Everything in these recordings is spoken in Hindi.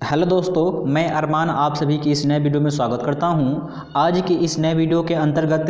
हेलो दोस्तों, मैं अरमान आप सभी की इस नए वीडियो में स्वागत करता हूं। आज की इस नए वीडियो के अंतर्गत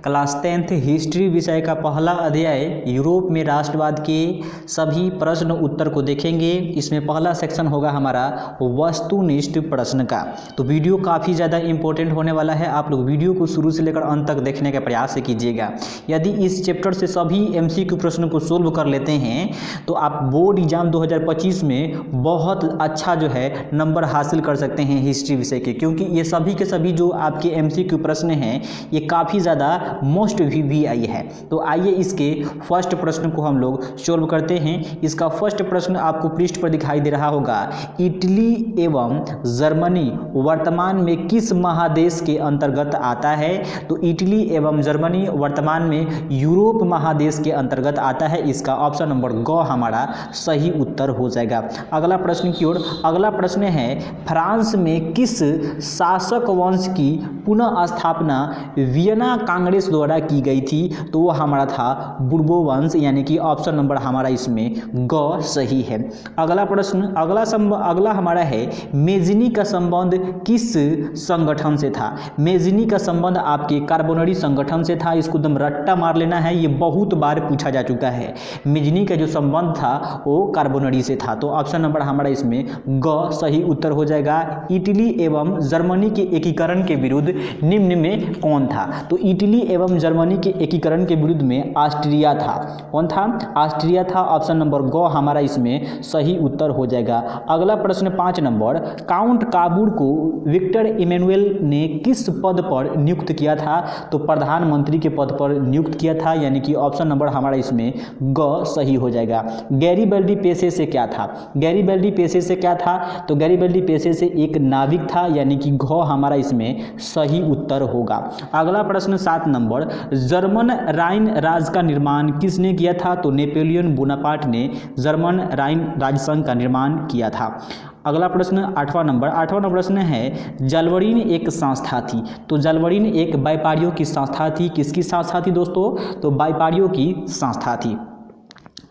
क्लास 10th हिस्ट्री विषय का पहला अध्याय यूरोप में राष्ट्रवाद के सभी प्रश्न उत्तर को देखेंगे। इसमें पहला सेक्शन होगा हमारा वस्तुनिष्ठ प्रश्न का। तो वीडियो काफ़ी ज़्यादा इंपॉर्टेंट होने वाला है। आप लोग वीडियो को शुरू से लेकर अंत तक देखने का प्रयास कीजिएगा। यदि इस चैप्टर से सभी MCQ प्रश्न को सोल्व कर लेते हैं तो आप बोर्ड एग्जाम 2025 में बहुत अच्छा जो है नंबर हासिल कर सकते हैं हिस्ट्री विषय के, क्योंकि ये सभी के सभी जो आपके MCQ प्रश्न हैं ये काफ़ी ज़्यादा मोस्ट VVI है। तो आइए इसके फर्स्ट प्रश्न को हम लोग सोल्व करते हैं। इसका फर्स्ट प्रश्न आपको पृष्ठ पर दिखाई दे रहा होगा। इटली एवं जर्मनी वर्तमान में किस महादेश के अंतर्गत आता है? तो इटली एवं जर्मनी वर्तमान में यूरोप महादेश के अंतर्गत आता है। इसका ऑप्शन नंबर ग हमारा सही उत्तर हो जाएगा। अगला प्रश्न की ओर। अगला प्रश्न है, फ्रांस में किस शासक वंश की पुनः स्थापना वियना कांग्रेस द्वारा की गई थी? तो वो हमारा था बुर्बो वंश, यानी कि ऑप्शन नंबर हमारा इसमें ग सही है। अगला प्रश्न अगला हमारा है, मेजनी का संबंध किस संगठन से था? मेजनी का संबंध आपके कार्बोनरी संगठन से था। इसको एकदम रट्टा मार लेना है, ये बहुत बार पूछा जा चुका है। मेजनी का जो संबंध था वो कार्बोनरी से था। तो ऑप्शन नंबर हमारा इसमें ग सही उत्तर हो जाएगा। इटली एवं जर्मनी के एकीकरण के विरुद्ध निम्न में कौन था? तो इटली एवं जर्मनी के एकीकरण के विरुद्ध में ऑस्ट्रिया था। कौन था? ऑस्ट्रिया था। ऑप्शन नंबर ग हमारा इसमें सही उत्तर हो जाएगा। अगला प्रश्न 5 नंबर, काउंट काबूर को विक्टर इमैनुअल ने किस पद पर नियुक्त किया था? तो प्रधानमंत्री के पद पर नियुक्त किया था, यानी कि ऑप्शन नंबर हमारा इसमें ग सही हो जाएगा। गैरीबल्डी पेशे से क्या था? गैरीबल्डी पेशे से क्या था? तो गैरीबल्डी पेशे से एक नाविक था, यानी कि घ हमारा इसमें सही उत्तर होगा। अगला प्रश्न 7 नंबर, जर्मन राइन राज का निर्माण किसने किया था? तो नेपोलियन बोनापार्ट ने जर्मन राइन राजसंघ का निर्माण किया था। अगला प्रश्न 8वां नंबर प्रश्न है, जलवरीन एक संस्था थी। तो जलवरीन एक व्यापारियों की संस्था थी। किसकी संस्था थी दोस्तों? तो व्यापारियों की संस्था थी।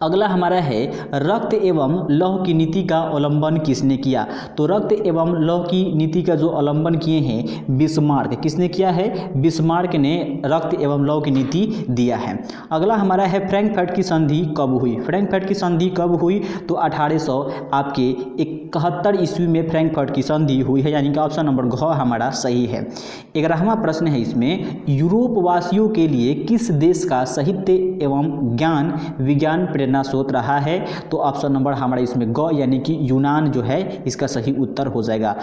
अगला हमारा है, रक्त एवं लौह की नीति का अवलंबन किसने किया? तो रक्त एवं लौह की नीति का जो अवलंबन किए हैं बिस्मार्क। किसने किया है? बिस्मार्क ने रक्त एवं लौह की नीति दिया है। अगला हमारा है, फ्रैंकफर्ट की संधि कब हुई? फ्रैंकफर्ट की संधि कब हुई? तो 1871 ईस्वी में फ्रैंकफर्ट की संधि हुई है, यानी कि ऑप्शन नंबर घ हमारा सही है। 11वां प्रश्न है इसमें, यूरोप वासियों के लिए किस देश का साहित्य एवं ज्ञान विज्ञान प्रेरणा स्रोत रहा है? तो ऑप्शन नंबर हमारा इसमें ग, यानी कि यूनान जो है इसका सही उत्तर हो जाएगा।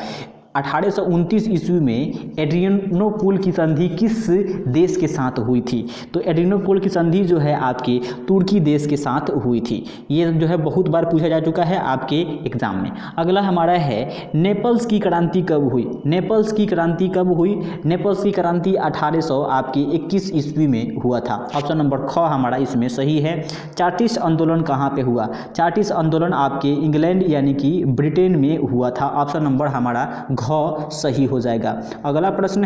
1829 ईस्वी में एड्रियानोपोल की संधि किस देश के साथ हुई थी? तो एड्रियानोपोल की संधि जो है आपके तुर्की देश के साथ हुई थी। ये जो है बहुत बार पूछा जा चुका है आपके एग्जाम में। अगला हमारा है, नेपल्स की क्रांति कब हुई? नेपल्स की क्रांति कब हुई? नेपल्स की क्रांति 1821 ईस्वी में हुआ था। ऑप्शन नंबर ख हमारा इसमें सही है। चार्टिस्ट आंदोलन कहाँ पे हुआ? चार्टिस्ट आंदोलन आपके इंग्लैंड यानी कि ब्रिटेन में हुआ था। ऑप्शन नंबर हमारा घ सही हो जाएगा। अगला प्रश्न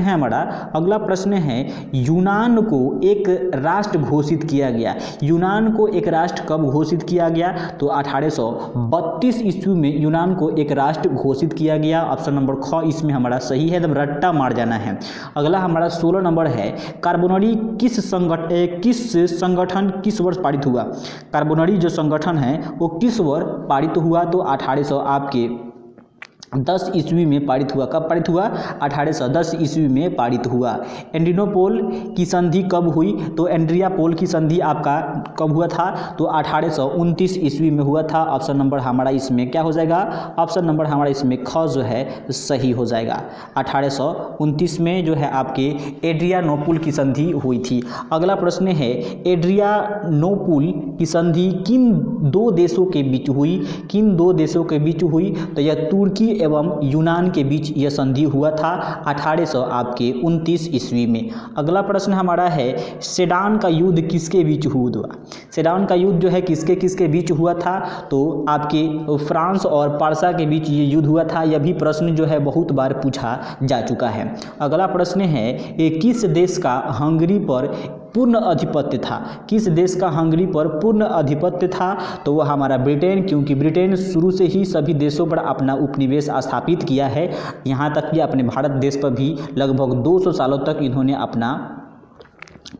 है, यूनान को एक राष्ट्र घोषित किया गया। यूनान को एक राष्ट्र कब घोषित किया गया? तो 1832 ईस्वी में यूनान को एक राष्ट्र घोषित किया गया। ऑप्शन नंबर ख इसमें हमारा सही है, एकदम रट्टा मार जाना है। अगला हमारा 16 नंबर है, कार्बोनरी किस संगठन किस वर्ष पारित हुआ? कार्बोनरी जो संगठन है वो किस वर्ष पारित हुआ? तो 1810 ईस्वी में पारित हुआ। कब पारित हुआ? 1810 ईस्वी में पारित हुआ। एड्रियानोपोल की संधि कब हुई? तो एड्रियानोपोल की संधि आपका कब हुआ था? तो 1829 ईस्वी में हुआ था। ऑप्शन नंबर हमारा इसमें क्या हो जाएगा? ऑप्शन नंबर हमारा इसमें ख जो है सही हो जाएगा। 1829 में जो है आपके एड्रियानोपोल की संधि हुई थी। अगला प्रश्न है, एड्रियानोपोल की संधि किन दो देशों के बीच हुई? किन दो देशों के बीच हुई? तो यह तुर्की एवं यूनान के बीच यह संधि हुआ था 1829 ईस्वी में। अगला प्रश्न हमारा है, सेडान का युद्ध किसके बीच हुआ? सेडान का युद्ध जो है किसके किसके बीच हुआ था? तो आपके फ्रांस और पारसा के बीच ये युद्ध हुआ था। यह भी प्रश्न जो है बहुत बार पूछा जा चुका है। अगला प्रश्न है, किस देश का हंगरी पर पूर्ण आधिपत्य था? किस देश का हंगरी पर पूर्ण आधिपत्य था? तो वह हमारा ब्रिटेन, क्योंकि ब्रिटेन शुरू से ही सभी देशों पर अपना उपनिवेश स्थापित किया है। यहाँ तक कि अपने भारत देश पर भी लगभग 200 सालों तक इन्होंने अपना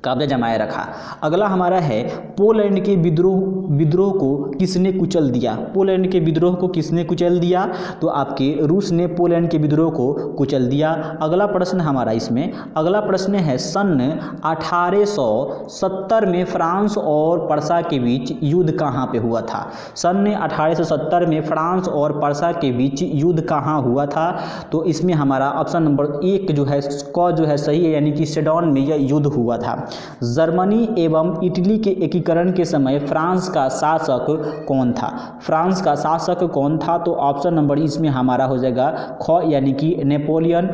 कब्जा जमाए रखा। अगला हमारा है पोलैंड के विद्रोह को किसने कुचल दिया? पोलैंड के विद्रोह को किसने कुचल दिया? तो आपके रूस ने पोलैंड के विद्रोह को कुचल दिया। अगला प्रश्न हमारा इसमें अगला प्रश्न है सन 1870 में फ्रांस और पर्सा के बीच युद्ध कहाँ पे हुआ था? सन 1870 में फ्रांस और पर्सा के बीच युद्ध कहाँ हुआ था? तो इसमें हमारा ऑप्शन नंबर 1 जो है क जो है सही है, यानी कि सेडोन में यह युद्ध हुआ था। जर्मनी एवं इटली के एकीकरण के समय फ्रांस का शासक कौन था? फ्रांस का शासक कौन था? तो ऑप्शन नंबर इसमें हमारा हो जाएगा ख, यानी कि नेपोलियन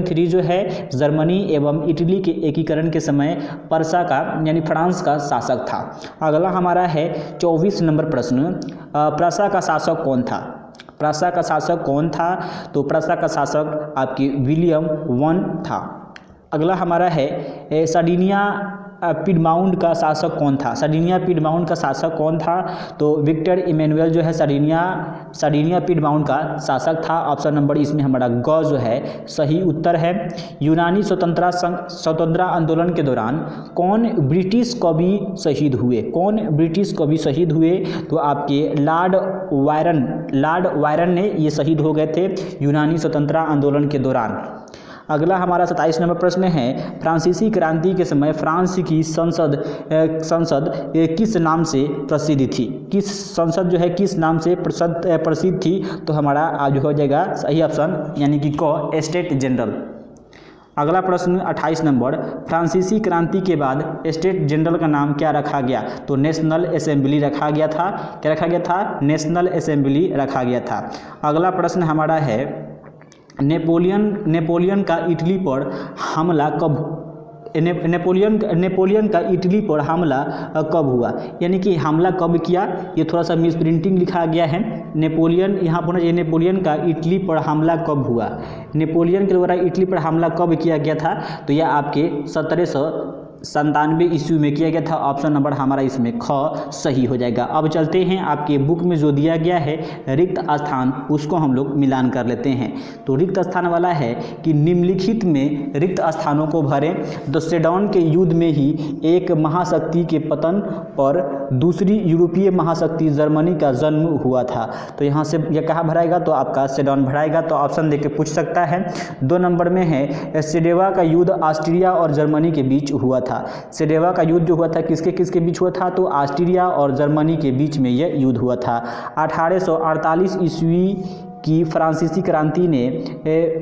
III जो है जर्मनी एवं इटली के एकीकरण के समय पर्सा का यानी फ्रांस का शासक था। अगला हमारा है 24 नंबर प्रश्न, पर्सा का शासक कौन था? पर्सा का शासक कौन था? तो पर्सा का शासक आपकी विलियम I था। अगला हमारा है सार्डिनिया पिडमाउंट का शासक कौन था? सार्डिनिया पिडमाउंट का शासक कौन था? तो विक्टर इमैनुअल जो है सार्डिनिया पिडमाउंट का शासक था। ऑप्शन नंबर इसमें हमारा ग जो है सही उत्तर है। यूनानी स्वतंत्रता आंदोलन के दौरान कौन ब्रिटिश कवि शहीद हुए? कौन ब्रिटिश कवि शहीद हुए? तो आपके लॉर्ड वायरन ने ये शहीद हो गए थे यूनानी स्वतंत्रता आंदोलन के दौरान। अगला हमारा 27 नंबर प्रश्न है फ्रांसीसी क्रांति के समय फ्रांस की संसद किस नाम से प्रसिद्ध थी? किस संसद जो है किस नाम से प्रसिद्ध थी? तो हमारा जो हो जाएगा सही ऑप्शन यानी कि क, स्टेट जनरल। अगला प्रश्न 28 नंबर, फ्रांसीसी क्रांति के बाद स्टेट जनरल का नाम क्या रखा गया? तो नेशनल असेंबली रखा गया था। क्या रखा गया था? नेशनल असेंबली रखा गया था। अगला प्रश्न हमारा है नेपोलियन का इटली पर हमला कब नेपोलियन का इटली पर हमला कब हुआ? यानी कि हमला कब किया? ये थोड़ा सा मिस प्रिंटिंग लिखा गया है। नेपोलियन यहाँ पर ये नेपोलियन का इटली पर हमला कब हुआ? नेपोलियन के द्वारा इटली पर हमला कब किया गया था? तो यह आपके 1797 ईस्वी में किया गया था। ऑप्शन नंबर हमारा इसमें ख सही हो जाएगा। अब चलते हैं आपके बुक में जो दिया गया है रिक्त स्थान, उसको हम लोग मिलान कर लेते हैं। तो रिक्त स्थान वाला है कि निम्नलिखित में रिक्त स्थानों को भरें। तो सेडोन के युद्ध में ही एक महाशक्ति के पतन पर दूसरी यूरोपीय महाशक्ति जर्मनी का जन्म हुआ था। तो यहाँ से यह कहाँ भराएगा? तो आपका सेडोन भराएगा। तो ऑप्शन देके पूछ सकता है। 2 नंबर में है सेडेवा का युद्ध ऑस्ट्रिया और जर्मनी के बीच हुआ था। सेडेवा का युद्ध जो हुआ था किसके बीच हुआ था? तो ऑस्ट्रिया और जर्मनी के बीच में यह युद्ध हुआ था। 1848 ईस्वी की फ्रांसीसी क्रांति ने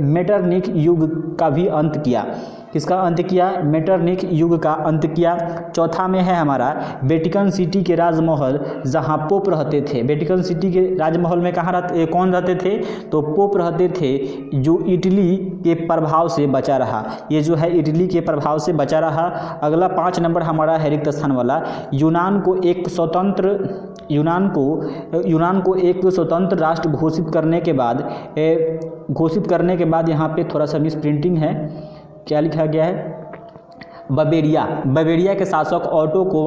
मेटरनिख युग का भी अंत किया। किसका अंत किया? मेटरनिख युग का अंत किया। चौथा में है हमारा वेटिकन सिटी के राजमहल जहां पोप रहते थे। वेटिकन सिटी के राजमहल में कौन रहते थे? तो पोप रहते थे, जो इटली के प्रभाव से बचा रहा। ये जो है इटली के प्रभाव से बचा रहा। अगला 5 नंबर हमारा है रिक्त स्थान वाला, यूनान को एक स्वतंत्र राष्ट्र घोषित करने के बाद यहाँ पे थोड़ा सा मिस प्रिंटिंग है। क्या लिखा गया है? बवेरिया के शासक ऑटो को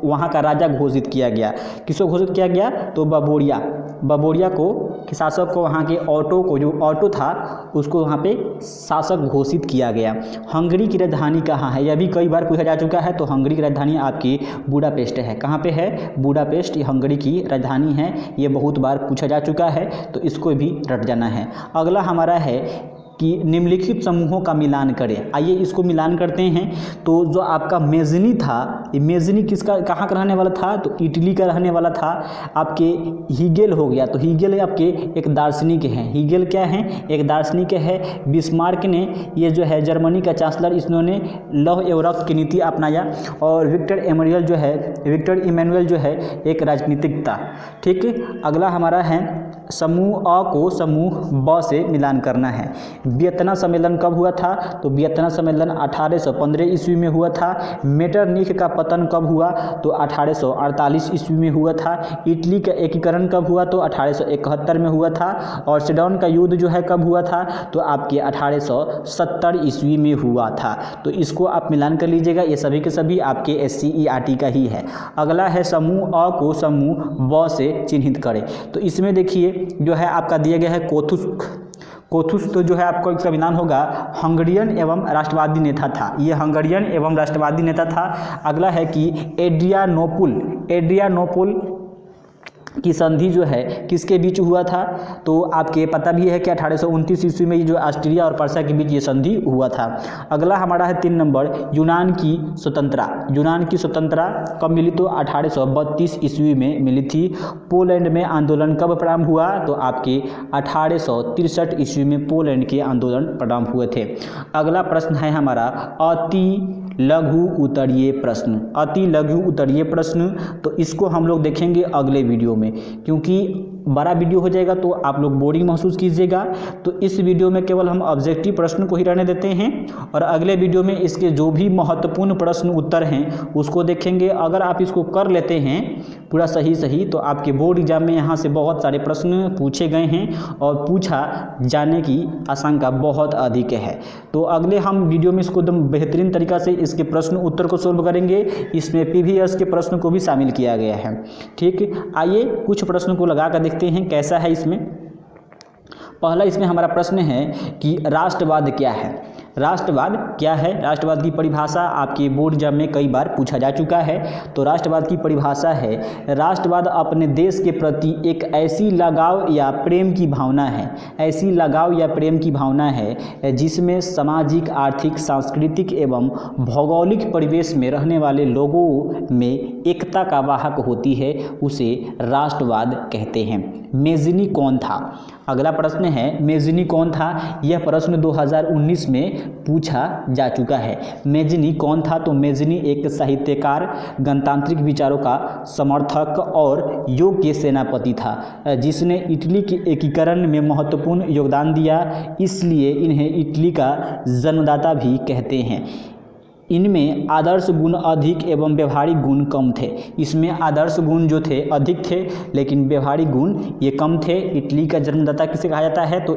वहाँ का राजा घोषित किया गया। किसको घोषित किया गया? तो बवेरिया के शासक को, वहाँ के ऑटो को, जो ऑटो था उसको वहाँ पे शासक घोषित किया गया। हंगरी की राजधानी कहाँ है? यह भी कई बार पूछा जा चुका है। तो हंगरी की राजधानी आपकी बुडापेस्ट है। कहाँ पे है? बुडापेस्ट हंगरी की राजधानी है। ये बहुत बार पूछा जा चुका है, तो इसको भी रट जाना है। अगला हमारा है कि निम्नलिखित समूहों का मिलान करें। आइए इसको मिलान करते हैं। तो जो आपका मेजनी था, ये मेजनी कहाँ का रहने वाला था? तो इटली का रहने वाला था। आपके हीगेल हो गया। तो हीगेल आपके एक दार्शनिक हैं। हीगेल क्या है? एक दार्शनिक है। बिस्मार्क ने, ये जो है जर्मनी का चांसलर, इन्होंने लौह एवं की नीति अपनाया। और विक्टर इमैनुअल जो है एक राजनीतिक था। ठीक। अगला हमारा है समूह अ को समूह ब से मिलान करना है। वियतना सम्मेलन कब हुआ था? तो वियतना सम्मेलन 1815 ईस्वी में हुआ था। मेटरनिख का पतन कब हुआ? तो 1848 ईस्वी में हुआ था। इटली का एकीकरण कब हुआ? तो 1871 में हुआ था। और सिडॉन का युद्ध जो है कब हुआ था? तो आपके 1870 ईस्वी में हुआ था। तो इसको आप मिलान कर लीजिएगा, ये सभी के सभी आपके SCERT का ही है। अगला है समूह अ को समूह ब से चिन्हित करें। तो इसमें देखिए जो है आपका दिया गया है कोथुस तो जो है आपको इसका विधान होगा हंगरियन एवं राष्ट्रवादी नेता था। ये हंगरियन एवं राष्ट्रवादी नेता था। अगला है कि एड्रियानोपुल की संधि जो है किसके बीच हुआ था? तो आपके पता भी है कि 1829 ईस्वी में जो ऑस्ट्रिया और पर्शिया के बीच ये संधि हुआ था। अगला हमारा है 3 नंबर यूनान की स्वतंत्रता कब मिली? तो 1832 ईस्वी में मिली थी। पोलैंड में आंदोलन कब प्रारंभ हुआ? तो आपके 1863 ईस्वी में पोलैंड के आंदोलन प्रारंभ हुए थे। अगला प्रश्न है हमारा अति लघु उत्तरीय प्रश्न। तो इसको हम लोग देखेंगे अगले वीडियो में, क्योंकि बड़ा वीडियो हो जाएगा तो आप लोग बोरिंग महसूस कीजिएगा। तो इस वीडियो में केवल हम ऑब्जेक्टिव प्रश्न को ही रहने देते हैं और अगले वीडियो में इसके जो भी महत्वपूर्ण प्रश्न उत्तर हैं उसको देखेंगे। अगर आप इसको कर लेते हैं पूरा सही तो आपके बोर्ड एग्जाम में यहाँ से बहुत सारे प्रश्न पूछे गए हैं और पूछा जाने की आशंका बहुत अधिक है। तो अगले हम वीडियो में इसको एकदम बेहतरीन तरीका से इसके प्रश्न उत्तर को सोल्व करेंगे। इसमें PVS के प्रश्न को भी शामिल किया गया है। ठीक, आइए कुछ प्रश्नों को लगा कर देखते हैं कैसा है इसमें। पहला इसमें हमारा प्रश्न है कि राष्ट्रवाद क्या है? राष्ट्रवाद की परिभाषा आपके बोर्ड एग्जाम में कई बार पूछा जा चुका है। तो राष्ट्रवाद की परिभाषा है, राष्ट्रवाद अपने देश के प्रति एक ऐसी लगाव या प्रेम की भावना है जिसमें सामाजिक, आर्थिक, सांस्कृतिक एवं भौगोलिक परिवेश में रहने वाले लोगों में एकता का वाहक होती है, उसे राष्ट्रवाद कहते हैं। मेज़नी कौन था? अगला प्रश्न है मेज़नी कौन था? यह प्रश्न 2019 में पूछा जा चुका है। मेज़नी कौन था? तो मेज़नी एक साहित्यकार, गणतांत्रिक विचारों का समर्थक और योग्य सेनापति था जिसने इटली के एकीकरण में महत्वपूर्ण योगदान दिया, इसलिए इन्हें इटली का जन्मदाता भी कहते हैं। इनमें आदर्श गुण अधिक एवं व्यवहारिक गुण कम थे। इसमें आदर्श गुण जो थे अधिक थे लेकिन व्यवहारिक गुण ये कम थे। इटली का जन्मदाता किसे कहा जाता है? तो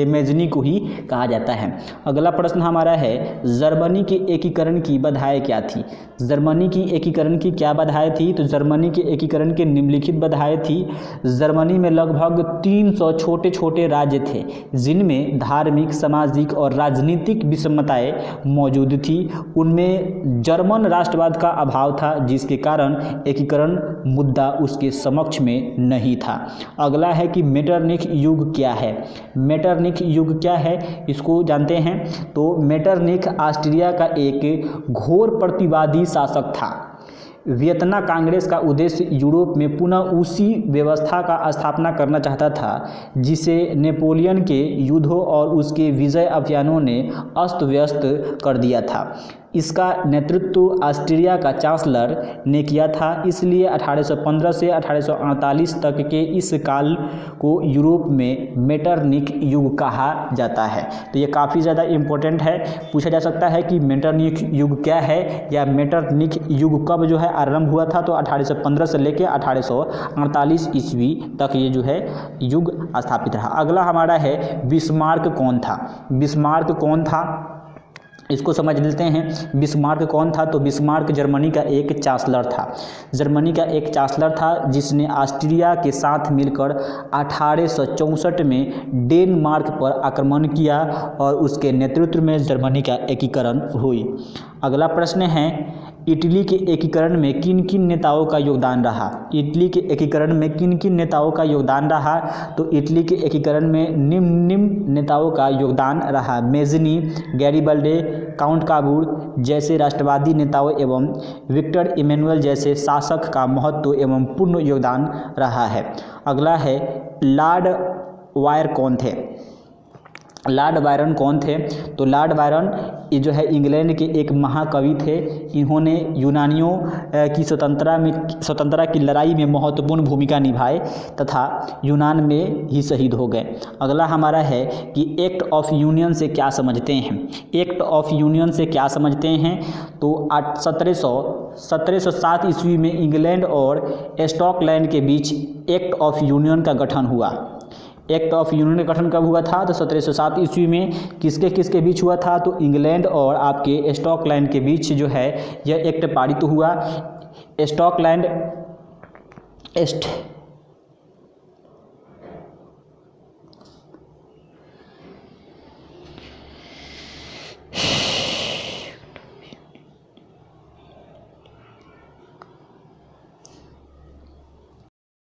मेज़नी को ही कहा जाता है। अगला प्रश्न हमारा है जर्मनी के एकीकरण की बाधाएं क्या थी? जर्मनी की एकीकरण की क्या बाधाएं थी? तो जर्मनी के एकीकरण के निम्नलिखित बाधाएं थी। जर्मनी में लगभग 300 छोटे छोटे राज्य थे जिनमें धार्मिक, सामाजिक और राजनीतिक विषमताएं मौजूद थी। उनमें जर्मन राष्ट्रवाद का अभाव था जिसके कारण एकीकरण मुद्दा उसके समक्ष में नहीं था। अगला है कि मेटरनिख युग क्या है? मेटरनिख युग क्या है इसको जानते हैं। तो मेटरनिख ऑस्ट्रिया का एक घोर प्रतिवादी शासक था। वियतना कांग्रेस का उद्देश्य यूरोप में पुनः उसी व्यवस्था का स्थापना करना चाहता था जिसे नेपोलियन के युद्धों और उसके विजय अभियानों ने अस्त व्यस्त कर दिया था। इसका नेतृत्व ऑस्ट्रिया का चांसलर ने किया था, इसलिए 1815 से 1848 तक के इस काल को यूरोप में मेटरनिख युग कहा जाता है। तो ये काफ़ी ज़्यादा इम्पोर्टेंट है, पूछा जा सकता है कि मेटरनिख युग क्या है या मेटरनिख युग कब जो है आरंभ हुआ था। तो 1815 से लेकर 1848 ईस्वी तक ये जो है युग स्थापित रहा। अगला हमारा है बिस्मार्क कौन था? बिस्मार्क कौन था इसको समझ लेते हैं। बिस्मार्क कौन था? तो बिस्मार्क जर्मनी का एक चांसलर था जिसने ऑस्ट्रिया के साथ मिलकर 1864 में डेनमार्क पर आक्रमण किया और उसके नेतृत्व में जर्मनी का एकीकरण हुई। अगला प्रश्न है इटली के एकीकरण में किन किन नेताओं का योगदान रहा? इटली के एकीकरण में किन किन नेताओं का योगदान रहा? तो इटली के एकीकरण में निम्न नेताओं का योगदान रहा। मेज़नी, गैरिबल्डी, काउंट काबूर जैसे राष्ट्रवादी नेताओं एवं विक्टर इमैनुअल जैसे शासक का महत्व एवं पूर्ण योगदान रहा है। अगला है लॉर्ड वायर कौन थे? लॉर्ड बायरन कौन थे? तो लॉर्ड बायरन ये जो है इंग्लैंड के एक महाकवि थे। इन्होंने यूनानियों की स्वतंत्रता की लड़ाई में महत्वपूर्ण भूमिका निभाई तथा यूनान में ही शहीद हो गए। अगला हमारा है कि एक्ट ऑफ यूनियन से क्या समझते हैं? एक्ट ऑफ यूनियन से क्या समझते हैं? तो 1707 ईस्वी में इंग्लैंड और स्कॉटलैंड के बीच एक्ट ऑफ यूनियन का गठन हुआ। एक्ट ऑफ यूनियन का गठन कब हुआ था? तो 1707 ईस्वी में। किसके किसके बीच हुआ था? तो इंग्लैंड और आपके स्कॉटलैंड के बीच जो है यह एक्ट पारित हुआ।